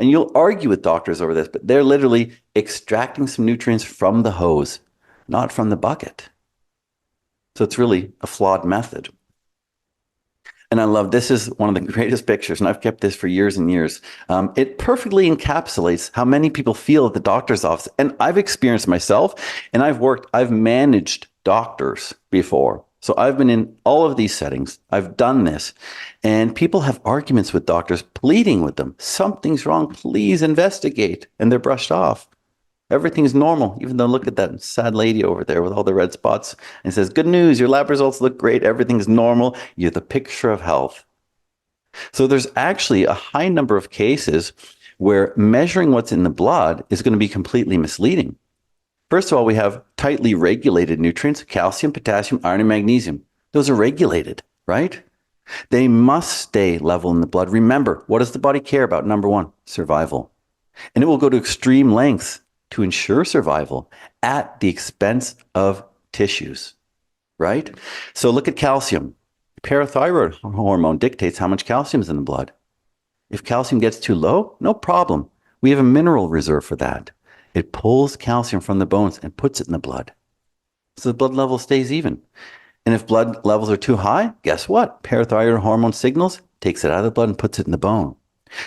And you'll argue with doctors over this, but they're literally extracting some nutrients from the hose, not from the bucket. So it's really a flawed method. And I love this is one of the greatest pictures, and I've kept this for years and years. It perfectly encapsulates how many people feel at the doctor's office. And I've experienced myself, and I've managed doctors before. So I've been in all of these settings. I've done this. And people have arguments with doctors, pleading with them. Something's wrong. Please investigate. And they're brushed off. Everything's normal, even though look at that sad lady over there with all the red spots and says, good news, your lab results look great. Everything's normal. You're the picture of health. So there's actually a high number of cases where measuring what's in the blood is going to be completely misleading. First of all, we have tightly regulated nutrients, calcium, potassium, iron, and magnesium. Those are regulated, right? They must stay level in the blood. Remember, what does the body care about? Number one, survival. And it will go to extreme lengths to ensure survival at the expense of tissues, right? So look at calcium. Parathyroid hormone dictates how much calcium is in the blood. If calcium gets too low, no problem. We have a mineral reserve for that. It pulls calcium from the bones and puts it in the blood. So the blood level stays even. And if blood levels are too high, guess what? Parathyroid hormone signals, takes it out of the blood and puts it in the bone.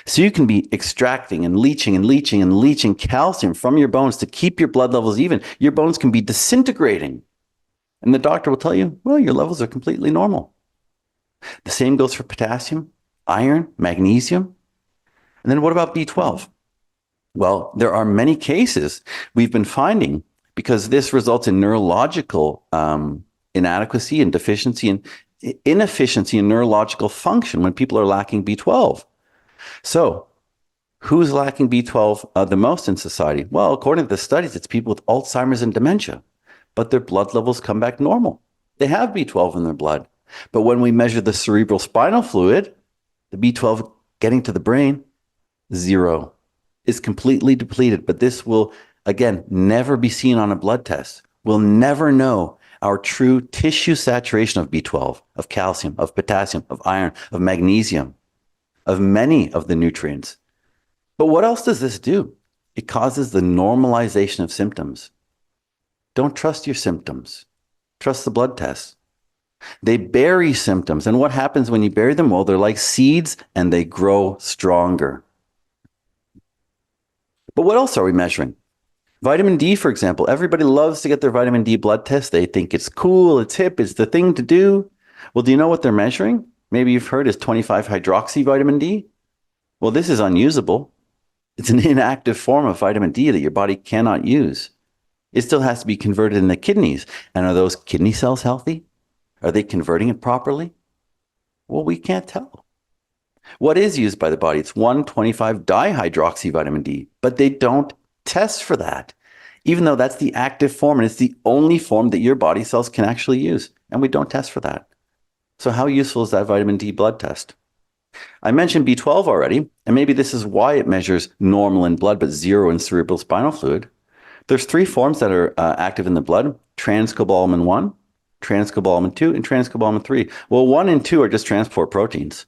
So you can be extracting and leaching and leaching and leaching calcium from your bones to keep your blood levels even. Your bones can be disintegrating. And the doctor will tell you, well, your levels are completely normal. The same goes for potassium, iron, magnesium. And then what about B12? Well, there are many cases we've been finding because this results in neurological inadequacy and deficiency and inefficiency in neurological function when people are lacking B12. So who's lacking B12 the most in society? Well, according to the studies, it's people with Alzheimer's and dementia, but their blood levels come back normal. They have B12 in their blood. But when we measure the cerebral spinal fluid, the B12 getting to the brain, zero. Is completely depleted. But this will, again, never be seen on a blood test. We'll never know our true tissue saturation of B12, of calcium, of potassium, of iron, of magnesium, of many of the nutrients. But what else does this do? It causes the normalization of symptoms. Don't trust your symptoms. Trust the blood tests. They bury symptoms. And what happens when you bury them? Well, they're like seeds and they grow stronger. But what else are we measuring? Vitamin D, for example. Everybody loves to get their vitamin D blood test. They think it's cool, it's hip, it's the thing to do. Well, do you know what they're measuring? Maybe you've heard is 25-hydroxy vitamin D. Well, this is unusable. It's an inactive form of vitamin D that your body cannot use. It still has to be converted in the kidneys. And are those kidney cells healthy? Are they converting it properly? Well, we can't tell. What is used by the body? It's 1,25-dihydroxy vitamin D, but they don't test for that, even though that's the active form and it's the only form that your body cells can actually use, and we don't test for that. So how useful is that vitamin D blood test? I mentioned B12 already, and maybe this is why it measures normal in blood but zero in cerebral spinal fluid. There's three forms that are active in the blood: transcobalamin 1, transcobalamin 2, and transcobalamin 3. Well, 1 and 2 are just transport proteins.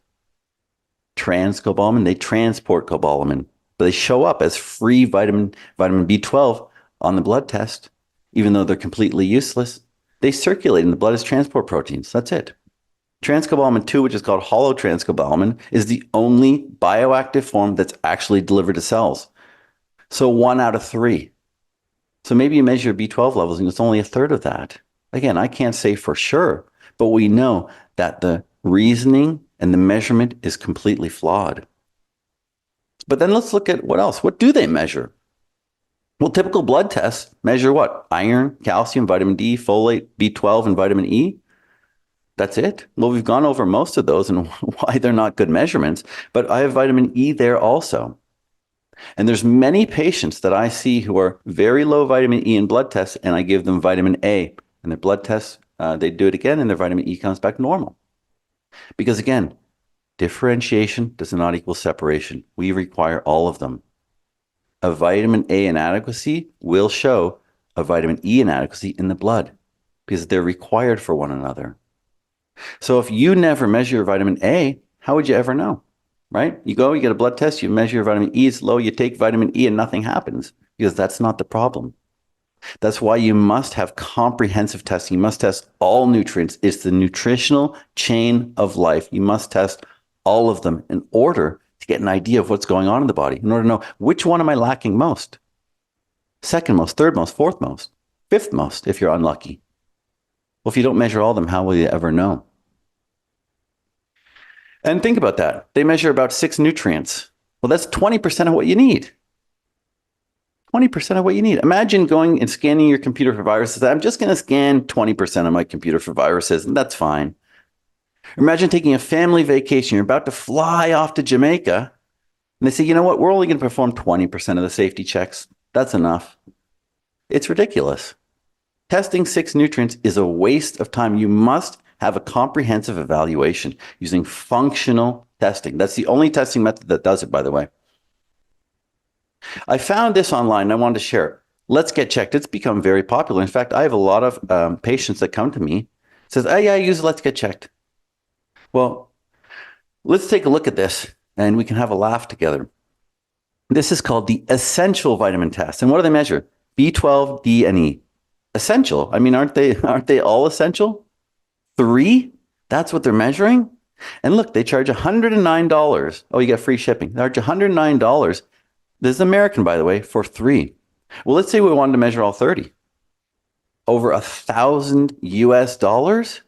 Transcobalamin, they transport cobalamin, but they show up as free vitamin B12 on the blood test, even though they're completely useless. They circulate in the blood as transport proteins. That's it. Transcobalamin 2, which is called hollow transcobalamin, is the only bioactive form that's actually delivered to cells. So 1 out of 3. So maybe you measure B12 levels and it's only a third of that. Again, I can't say for sure, but we know that the reasoning and the measurement is completely flawed. But then let's look at what else. What do they measure? Well, typical blood tests measure what? Iron, calcium, vitamin D, folate, B12, and vitamin E. That's it. Well, we've gone over most of those and why they're not good measurements, but I have vitamin E there also. And there's many patients that I see who are very low vitamin E in blood tests, and I give them vitamin A, and their blood tests, they do it again, and their vitamin E comes back normal. Because again, differentiation does not equal separation. We require all of them. A vitamin A inadequacy will show a vitamin E inadequacy in the blood because they're required for one another. So if you never measure your vitamin A, how would you ever know? right? You go, you get a blood test, you measure your vitamin E, it's low, you take vitamin E and nothing happens because that's not the problem. That's why you must have comprehensive testing. You must test all nutrients. It's the nutritional chain of life. You must test all of them in order to get an idea of what's going on in the body, in order to know which one am I lacking most? Second most, third most, fourth most, fifth most if you're unlucky. Well, if you don't measure all of them, how will you ever know? And think about that. They measure about 6 nutrients. Well, that's 20% of what you need. 20% of what you need. Imagine going and scanning your computer for viruses. I'm just going to scan 20% of my computer for viruses, and that's fine. Imagine taking a family vacation. You're about to fly off to Jamaica, and they say, you know what? We're only going to perform 20% of the safety checks. That's enough. It's ridiculous. Testing 6 nutrients is a waste of time. You must have a comprehensive evaluation using functional testing. That's the only testing method that does it, by the way. I found this online and I wanted to share it. Let's Get Checked. It's become very popular. In fact, I have a lot of patients that come to me, says, oh yeah, I use Let's Get Checked. Well, let's take a look at this and we can have a laugh together. This is called the essential vitamin test. And what do they measure? B12, D, and E. Essential. I mean, aren't they all essential? 3? That's what they're measuring? And look, they charge $109. Oh, you get free shipping. They charge $109. This is American, by the way, for 3. Well, let's say we wanted to measure all 30. Over $1,000 US?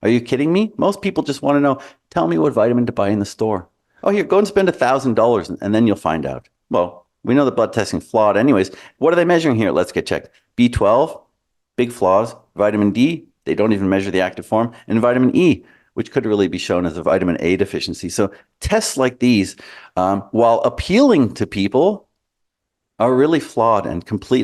Are you kidding me? Most people just want to know, tell me what vitamin to buy in the store. Oh, here, go and spend $1,000 and then you'll find out. Well, we know the blood testing flawed anyways. What are they measuring here? Let's get checked. B12, big flaws. Vitamin D, they don't even measure the active form. And vitamin E, which could really be shown as a vitamin A deficiency. So tests like these, while appealing to people, are really flawed and completely